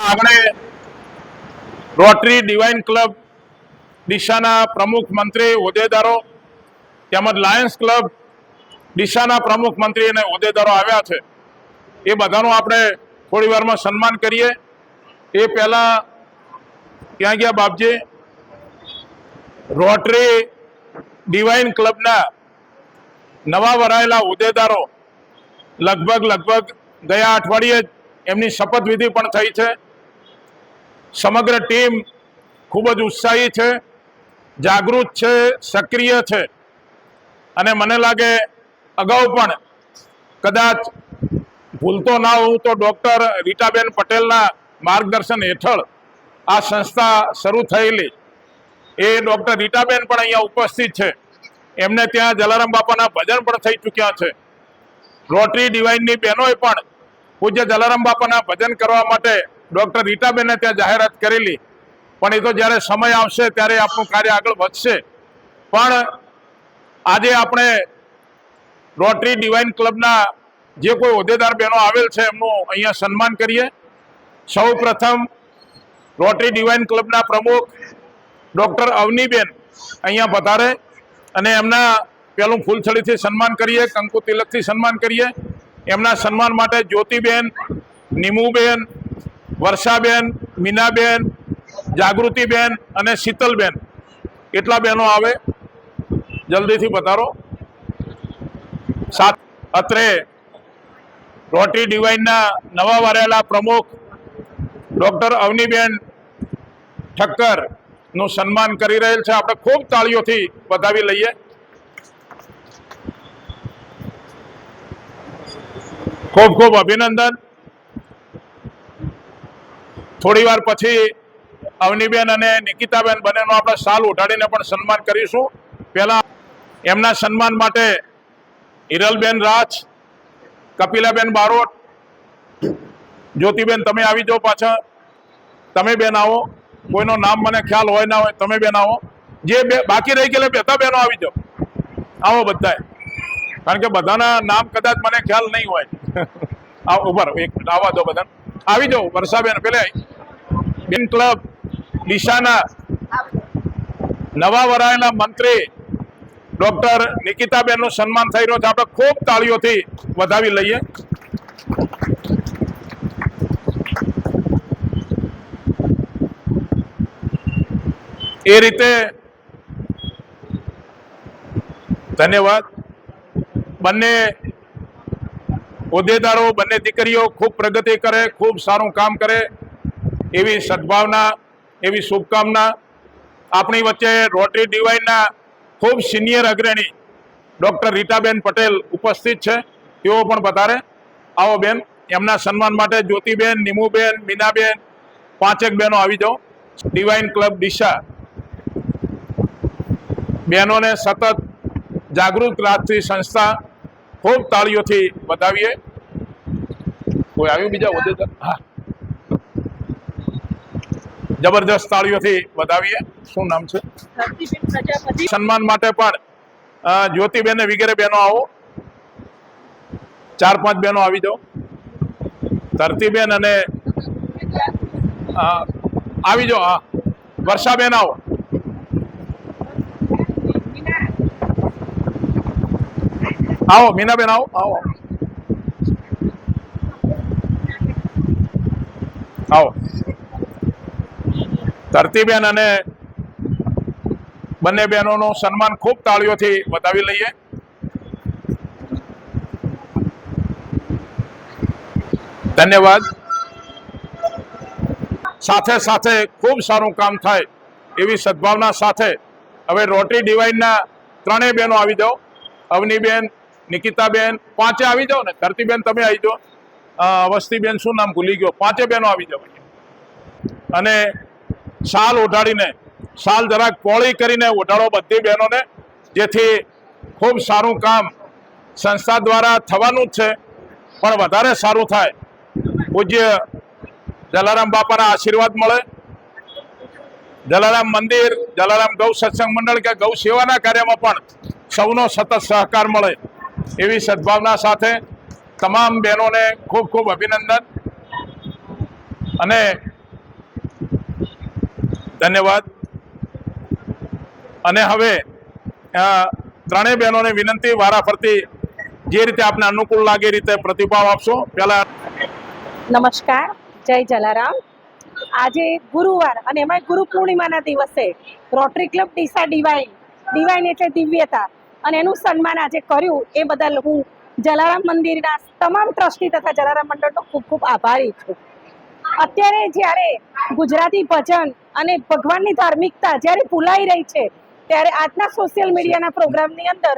આપણે rotary divine club ડીસાના પ્રમુખ મંત્રી હોદ્દેદારો તેમજ લાયન્સ ક્લબ ડીસાના પ્રમુખ મંત્રી અને હોદ્દેદારો આવ્યા છે. એ બધાનું આપણે થોડી વારમાં સન્માન કરીએ. એ પહેલા ક્યાં ગયા બાપજી? રોટરી ડિવાઇન ક્લબના નવા વરાયેલા હોદ્દેદારો લગભગ ગયા અઠવાડિયે એમની શપથવિધિ પણ થઈ છે. સમગ્ર ટીમ ખૂબ જ ઉત્સાહી છે, જાગૃત છે, સક્રિય છે અને મને લાગે અગાઉ પણ કદાચ ભૂલતો ના હોઉં તો ડૉક્ટર રીટાબેન પટેલના માર્ગદર્શન હેઠળ આ સંસ્થા શરૂ થયેલી. એ ડૉક્ટર રીટાબેન પણ અહીંયા ઉપસ્થિત છે. એમને ત્યાં જલારામ બાપાના ભજન પણ થઈ ચૂક્યા છે. રોટરી ડિવાઇનની બહેનોએ પણ પૂજ્ય જલારામ બાપાના ભજન કરવા માટે ડૉક્ટર રીટાબેને ત્યાં જાહેરાત કરેલી. પણ એ તો જ્યારે સમય આવશે ત્યારે આપણું કાર્ય આગળ વધશે. પણ આજે આપણે રોટરી ડિવાઇન ક્લબના જે કોઈ હોદ્દેદાર બહેનો આવેલ છે એમનું અહીંયા સન્માન કરીએ. સૌ પ્રથમ રોટરી ડિવાઇન ક્લબના પ્રમુખ ડૉક્ટર અવનીબેન અહીંયા પધારે અને એમના પેલું ફૂલછડીથી સન્માન કરીએ, કંકુ તિલકથી સન્માન કરીએ. એમના સન્માન માટે જ્યોતિબેન, નિમુબેન, વર્ષાબેન, મીનાબેન, જાગૃતિબેન અને શીતલબેન એટલા બહેનો આવે. જલ્દીથી પધારો. સાત અત્રે રોટરી ડિવાઇનના નવા વરાયેલા પ્રમુખ ડૉક્ટર અવનીબેન ઠક્કર નું સન્માન કરી રહેલ છે. આપણે ખૂબ તાળીઓથી વધાવી લઈએ. ખૂબ ખૂબ અભિનંદન. થોડી વાર પછી અવનીબેન અને નિકિતાબેન બંનેનો આપણે શાલ ઉઠાડીને પણ સન્માન કરીશું. પહેલા એમના સન્માન માટે હિરલબેન રાજ, કપિલાબેન બારોટ, જ્યોતિબેન તમે આવી જાઓ. પાછા તમે બેન આવો. કોઈનું નામ મને ખ્યાલ હોય ના હોય, તમે બેન આવો. જે બાકી રહી ગયેલા બધા બહેનો આવી જાઓ. આવો બધાય, કારણ કે બધાના નામ કદાચ મને ખ્યાલ નહીં હોય. ઉભા એક મિનિટ આવવા દો. બધા આવી જાઓ. વર્ષાબેન પેલે બેન ક્લબ ડીસાના નવા વરાયેલા મંત્રી ડૉક્ટર નિકિતાબેનનું સન્માન થઈ રહ્યું છે. આપણે ખૂબ તાળીઓથી વધાવી લઈએ. એ રીતે ધન્યવાદ. બંને હોદ્દેદારો, બંને દીકરીઓ ખૂબ પ્રગતિ કરે, ખૂબ સારું કામ કરે એવી સદભાવના, એવી શુભકામના. આપણી વચ્ચે રોટરી ડિવાઇનના ખૂબ સિનિયર અગ્રણી ડૉક્ટર રીટાબેન પટેલ ઉપસ્થિત છે. તેઓ પણ પધારે. આવો બેન. એમના સન્માન માટે જ્યોતિબેન, નિમુબેન, મીનાબેન, પાંચેક બહેનો આવી જાઓ. ડિવાઇન ક્લબ ડીસા બહેનોને સતત જાગૃત રાખતી સંસ્થા. ખૂબ તાળીઓથી વધાવીએ. કોઈ આવ્યું બીજા હોદ્દેદાર? હા, જબરદસ્ત તાળીઓથી વધાવીએ. શું નામ છે? સન્માન માટે પણ જ્યોતિબેન વગેરે બહેનો આવો. 4-5 બહેનો આવી જાઓ. ધરતીબેન અને આવી જાઓ. હા, વર્ષાબેન આવો. આવો મીનાબેન, આવો આવો આવો. ધરતીબેન અને બંને બહેનોનું સન્માન ખૂબ તાળીઓથી વધાવી લઈએ. ધન્યવાદ. સાથે સાથે ખૂબ સારું કામ થાય એવી સદભાવના સાથે હવે રોટરી ડિવાઇનના ત્રણેય બહેનો આવી જાઓ. અવનીબેન, નિકિતાબેન, પાંચે આવી જાઓ ને. ધરતીબેન તમે આવી જાઓ. અવસ્થીબેન શું નામ ભૂલી ગયો. પાંચે બહેનો આવી જાઓ અને શાલ ઓઢાડીને, શાલ જરાક પોળી કરીને ઓઢાડો બધી બહેનોને, જેથી ખૂબ સારું કામ સંસ્થા દ્વારા થવાનું જ છે પણ વધારે સારું થાય. પૂજ્ય જલારામ બાપાના આશીર્વાદ મળે. જલારામ મંદિર, જલારામ ગૌ સત્સંગ મંડળ કે ગૌ સેવાના કાર્યમાં પણ સૌનો સતત સહકાર મળે એવી સદભાવના સાથે તમામ બહેનોને ખૂબ ખૂબ અભિનંદન. અને ધન્યવાદ. અને હવે ત્રણેય બહેનોને વિનંતી, વારાફરતી જે રીતે આપને અનુકૂળ લાગે એ રીતે પ્રતિભાવ આપશો. પહેલા નમસ્કાર, જય જલારામ. આજે ગુરુવાર અને એમાં ગુરુ પૂર્ણિમાના દિવસે રોટરી ક્લબ ડીસા ડિવાઇન એટલે દિવ્યતા, અને એનું સન્માન આજે કર્યું એ બદલ હું જલારામ મંદિરના તમામ ટ્રસ્ટી તથા જલારામ મંડળનો ખૂબ ખૂબ આભારી છું. અત્યારે જ્યારે ગુજરાતી ભજન અને ભગવાનની ધાર્મિકતા જ્યારે ભૂલાઈ રહી છે, ત્યારે આજના સોશિયલ મીડિયાના પ્રોગ્રામની અંદર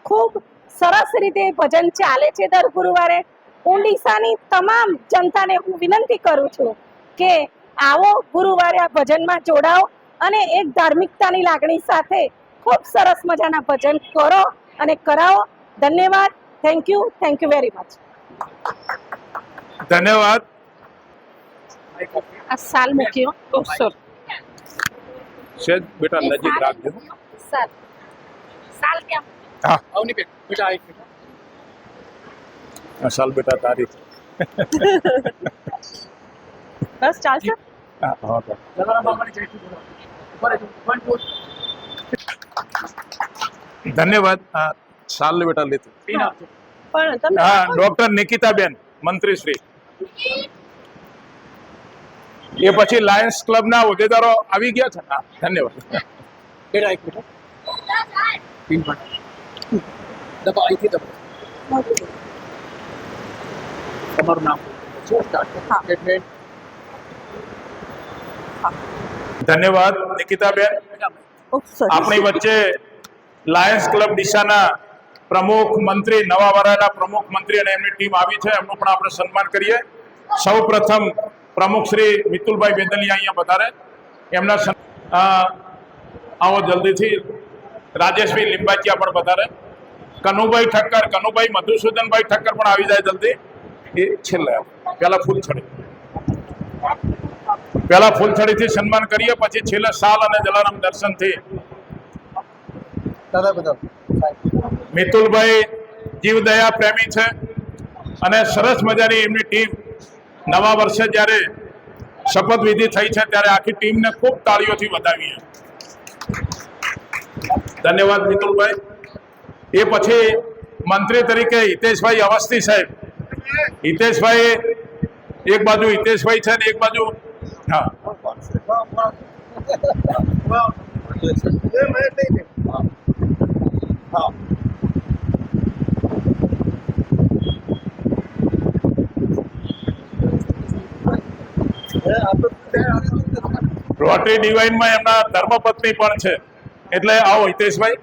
ખૂબ સરસ રીતે ભજન ચાલે છે દર ગુરુવારે. હું ડીસાની તમામ જનતાને હું વિનંતી કરું છું કે આવો ગુરુવારે આ ભજનમાં જોડાઓ અને એક ધાર્મિકતાની લાગણી સાથે ખૂબ સરસ મજાના ભજન કરો અને કરાવો. ધન્યવાદ. Thank you very much. ધન્યવાદ. આ સાલ મૂક્યો. સેજ બેટા નજીક રાખજો. સાલ ક્યાં? હા, અવની બેટા એક મિનિટ. સાલ બેટા તારી. બસ ચાલશે. હા, હા. જલારામ બાપાની જય શ્રી બોલો. બરાબર, 1 2 ધન્યવાદ. સાલ બેટા લેતી. પિન આપજો. પણ તમે હા, ડોક્ટર નિકિતાબેન મંત્રીશ્રી. એ પછી લાયન્સ ક્લબના હોદ્દેદારો આવી ગયા છે. હા, ધન્યવાદ. બેટા એક મિનિટ. પિન પણ દબા અહીંથી દબા. તમારું નામ શું સ્ટાર્ટ? હા. સ્ટેટમેન્ટ. ધન્યવાદ નિકિતાબેન. આપણી વચ્ચે લાયન્સ ક્લબ ડીસાના પ્રમુખ મંત્રી, નવા વરાના પ્રમુખ મંત્રી અને એમની ટીમ આવી છે. એમનું પણ આપણે સન્માન કરીએ. સૌ પ્રથમ પ્રમુખ શ્રી મિતુલભાઈ બેદલિયા અહીંયા પધારે. એમના આવો જલ્દીથી. રાજેશભાઈ લિંબાચિયા પણ પધારે. કનુભાઈ મધુસૂદનભાઈ ઠક્કર પણ આવી જાય જલ્દી. એ છેલ્લે પહેલા ફૂલછડીથી સન્માન કરીએ, પછી છેલ્લે સાલ અને જલારામ દર્શનથી. દાદા બધા મિતુલભાઈ જીવદયા પ્રેમી છે અને સરસ મજાની એમની ટીમ. નવા વર્ષે જ્યારે શપથવિધિ થઈ છે ત્યારે આખી ટીમને ખૂબ તાળીઓથી વધાવીએ. ધન્યવાદ મિતુલભાઈ. એ પછી મંત્રી તરીકે હિતેશભાઈ અવસ્થી સાહેબ. હિતેશભાઈ, એક બાજુ હિતેશભાઈ છે ને એક બાજુ હા રોટરી ડિવાઇનમાં એમના ધર્મપત્ની પણ છે. એટલે આવો હિતેશભાઈ.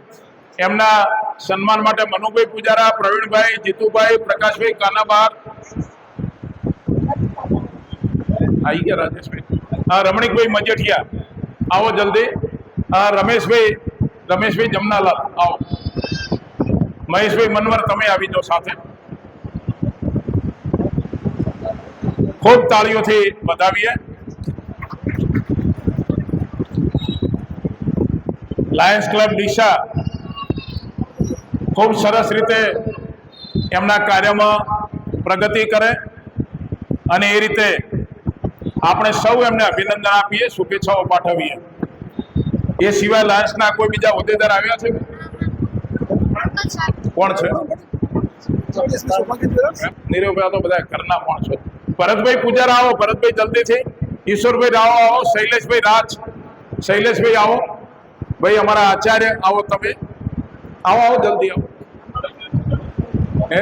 એમના સન્માન માટે મનુભાઈ પૂજારા, પ્રવીણભાઈ, જીતુભાઈ, પ્રકાશભાઈ કાનાબાર આવી ગયા. રાજેશભાઈ, હા, રમણીકભાઈ મજેઠિયા આવો જલ્દી. હા, રમેશભાઈ જમનાલાલ આવો. મહેશભાઈ મનવર તમે આવી જાઓ સાથે. ખૂબ તાળીઓથી વધાવીએ. લાયન્સ ક્લબ ડીસા ખૂબ સરસ રીતે એમના કાર્યમાં પ્રગતિ કરે અને એ રીતે આપણે સૌ એમને અભિનંદન આપીએ, શુભેચ્છાઓ પાઠવીએ. એ સિવાય લાયન્સના કોઈ બીજા હોદ્દેદાર આવ્યા છે? કોણ છે? નીરવભાઈ તો બધા ઘરના માણસો. ભરતભાઈ પૂજારા આવો. ભરતભાઈ જલ્દીથી. ઈશ્વરભાઈ રાવ આવો. શૈલેષભાઈ આવો. ભાઈ અમારા આચાર્ય આવો. તમે આવો જલ્દી આવો. હે,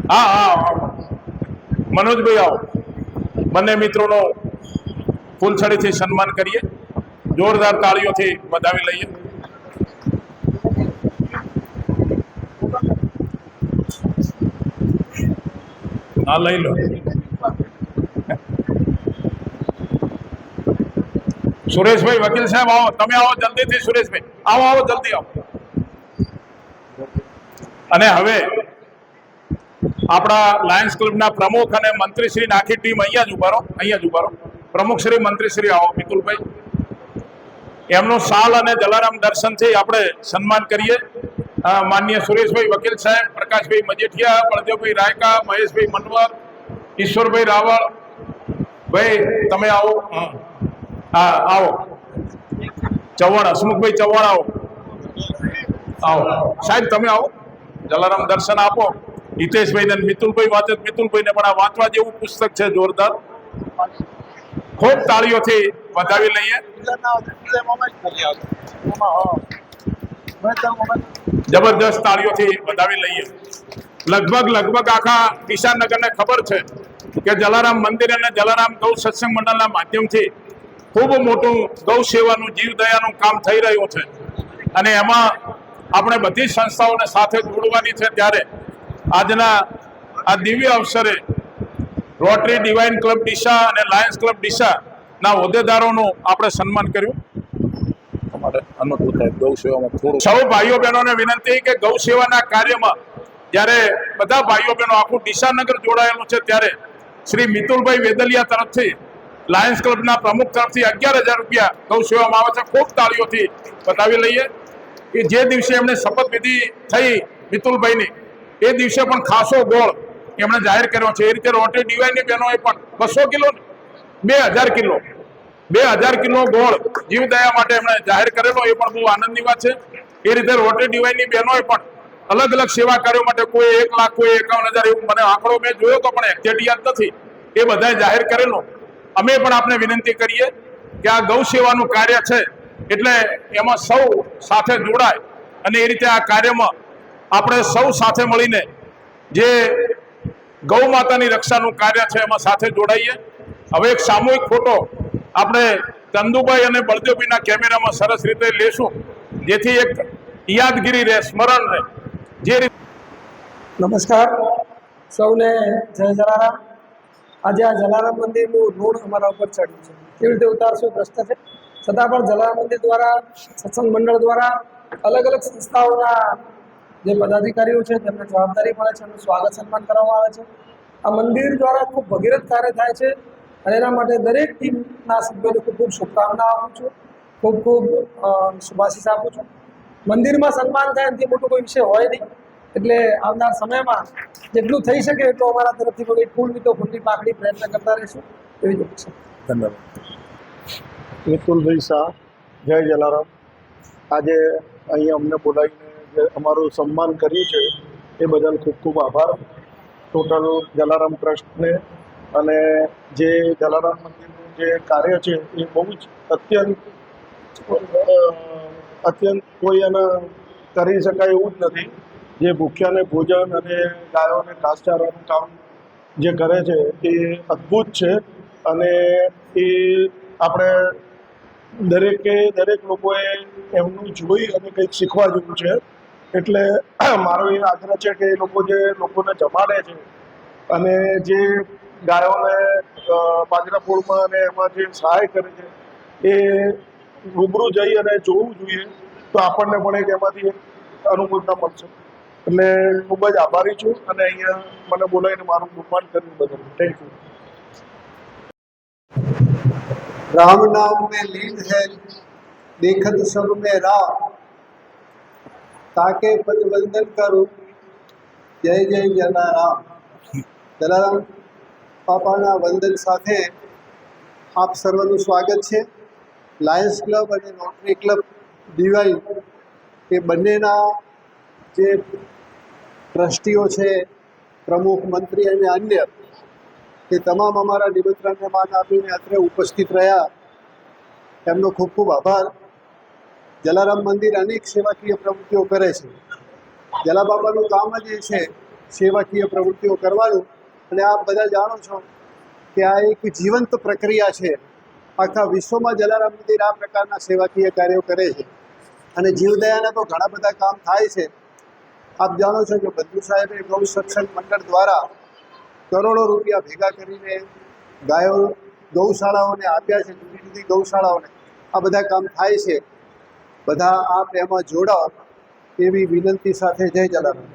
હા, મનોજભાઈ આવો. બંને મિત્રોનો ફૂલછડીથી સન્માન કરીએ. જોરદાર તાળીઓથી વધાવી લઈએ. હા, લઈ લો. સુરેશભાઈ વકીલ સાહેબ આવો. તમે આવો જલ્દીથી. સુરેશભાઈ આવો જલ્દી આવો. અને હવે આપણા લાયન્સ ક્લબના પ્રમુખ અને મંત્રીશ્રીની આખી ટીમ અહીંયા જ ઉભા રહો. પ્રમુખ શ્રી, મંત્રીશ્રી આવો. મિતુલભાઈ, એમનું સાલ અને જલારામ દર્શનથી આપણે સન્માન કરીએ. માનનીય સુરેશભાઈ વકીલ સાહેબ, પ્રકાશભાઈ મજેઠિયા, બળદેવભાઈ રાયકા, મહેશભાઈ મનવર, ઈશ્વરભાઈ રાવળ. ભાઈ તમે આવો. હા આવો ચૌહાણ હસમુખભાઈ ચૌહાણ આવો સાહેબ તમે આવો જલારામ દર્શન આપો. હિતેશભાઈ ને મિતુલભાઈ વાંચે મિતુલભાઈને પણ આ વાંચવા જેવું પુસ્તક છે જોરદાર. ખૂબ તાળીઓથી વધાવી લઈએ. જબરદસ્ત તાળીઓથી વધાવી લઈએ. લગભગ આખા કિશાનનગરને ખબર છે કે જલારામ મંદિર અને જલારામ ગૌ સત્સંગ મંડળના માધ્યમથી ખૂબ મોટું ગૌ સેવાનું જીવદયાનું કામ થઈ રહ્યું છે અને એમાં આપણે બધી સંસ્થાઓને સાથે જોડવાની છે. ત્યારે આજના આ દિવ્ય અવસરે રોટરી ડિવાઇન ક્લબ ડીસા અને લાયન્સ ક્લબ ડીસાના હોદ્દેદારોનું આપણે સન્માન કર્યું. સૌ ભાઈઓ બહેનોને વિનંતી કે ગૌ સેવાના કાર્યમાં જ્યારે બધા ભાઈઓ બહેનો આખું ડીસાનગર જોડાયેલું છે ત્યારે શ્રી મિતુલભાઈ વેદલિયા તરફથી લાયન્સ ક્લબના પ્રમુખ તરફથી 11,000 રૂપિયા ગૌ સેવામાં આવે છે. ખૂબ તાળીઓથી બતાવી લઈએ કે જે દિવસે એમને શપથવિધિ થઈ મિતુલભાઈની એ દિવસે પણ ખાસો ગોળ એમણે જાહેર કર્યો છે. એ રીતે રોટરી ડિવાઇનની બહેનોએ પણ 200 કિલો 2,000 કિલો 2,000 કિલો ગોળ જીવદયા માટે એમણે જાહેર કરેલો. એ પણ બહુ આનંદની વાત છે. એ રીતે રોટરી ડિવાઇનની બહેનોએ પણ અલગ અલગ સેવા કાર્યો માટે કોઈ 1 લાખ કોઈ 51,000 એવું મને આંકડો મેં જોયો તો પણ એક્ઝેક્ટ યાદ નથી. એ બધાએ જાહેર કરેલો. અમે પણ આપને વિનંતી કરીએ કે આ ગૌ સેવાનું કાર્ય છે એટલે એમાં સૌ સાથે જોડાય અને એ રીતે આ કાર્યમાં આપણે સૌ સાથે મળીને જે ગૌ માતાની રક્ષાનું કાર્ય છે એમાં સાથે જોડાઈએ. હવે એક સામૂહિક ફોટો આપણે ચંદુભાઈ અને બળદેવભાઈના કેમેરામાં સરસ રીતે લેશું જેથી એક યાદગીરી રહે, સ્મરણ રહે. જે રીતે નમસ્કાર સૌને જય જલારામ. આજે આ જલારામ મંદિરનું ઋણ અમારા ઉપર ચડ્યું છે. કેવી રીતે ઉતારશો પ્રશ્ન છે, છતાં પણ જલારામ મંદિર દ્વારા સત્સંગ મંડળ દ્વારા અલગ અલગ સંસ્થાઓના જે પદાધિકારીઓ છે તેમને જવાબદારી મળે છે, એમનું સ્વાગત સન્માન કરવામાં આવે છે. આ મંદિર દ્વારા ખૂબ ભગીરથ કાર્ય થાય છે અને એના માટે દરેક ટીમના સભ્યોને ખૂબ ખૂબ શુભકામના આપું છું, ખૂબ ખૂબ શુભાશીષ આપું છું. મંદિરમાં સન્માન થાય એનાથી મોટું કોઈ વિષય હોય નહીં. એટલે આવનાર સમયમાં જેટલું થઈ શકે એટલું અમારા તરફથી કોઈ ફૂલ તો ફૂલની પાકડી પ્રયત્ન કરતા રહીશું એવી જ અપેક્ષા. ધન્યવાદ. મિતુલભાઈ શાહ, જય જલારામ. આજે અહીંયા અમને બોલાવીને જે અમારું સન્માન કર્યું છે એ બદલ ખૂબ ખૂબ આભાર ટોટલ જલારામ ટ્રસ્ટને. અને જે જલારામ મંદિરનું જે કાર્ય છે એ બહુ જ અત્યંત કોઈ એને કરી શકાય એવું જ નથી. જે ભૂખ્યાને ભોજન અને ગાયોને ઘાસચારાનું કામ જે કરે છે એ અદ્ભુત છે અને એ આપણે દરેક લોકોએ એમનું જોઈ અને કંઈક શીખવા જેવું છે. એટલે મારો એ આગ્રહ છે કે એ લોકો જે લોકોને જમાડે છે અને જે ગાયોને બાજરા પોળમાં અને એમાં જે સહાય કરે છે એ રૂબરૂ જઈ અને જોવું જોઈએ તો આપણને પણ એક એમાંથી એક અનુકૂળતા મળશે. એટલે ખૂબ જ આભારી છું અને અહીંયા મને બોલાવીને મારું સન્માન કર્યું બદલ થેન્ક યુ. राम नाम में लीन है देखत सब में राम, ताके पद वंदन करूं जय जय जलाराम. જલારામ બાપાના વંદન સાથે આપ સર્વનું સ્વાગત છે. લાયન્સ ક્લબ અને રોટરી ક્લબ ડિવાઇન એ બંનેના જે ટ્રસ્ટીઓ છે, પ્રમુખ, મંત્રી અને અન્ય એ તમામ અમારા નિમંત્રણને માન આપીને અત્રે ઉપસ્થિત રહ્યા એમનો ખૂબ ખૂબ આભાર. જલારામ મંદિર અનેક સેવાકીય પ્રવૃત્તિઓ કરે છે. જલાબાપાનું કામ જ એ છે સેવાકીય પ્રવૃત્તિઓ કરવાનું. અને આપ બધા જાણો છો કે આ એક જીવંત પ્રક્રિયા છે. આખા વિશ્વમાં જલારામ મંદિર આ પ્રકારના સેવાકીય કાર્યો કરે છે અને જીવદયાના તો ઘણા બધા કામ થાય છે. આપ જાણો છો કે બંધુ સાહેબે ગૌ સત્સંગ મંડળ દ્વારા કરોડો રૂપિયા ભેગા કરીને ગૌશાળાઓને આપ્યા છે, જુદી જુદી ગૌશાળાઓને. આ બધા કામ થાય છે. બધા આપ એમાં જોડાઓ એવી વિનંતી સાથે જય જલારામ.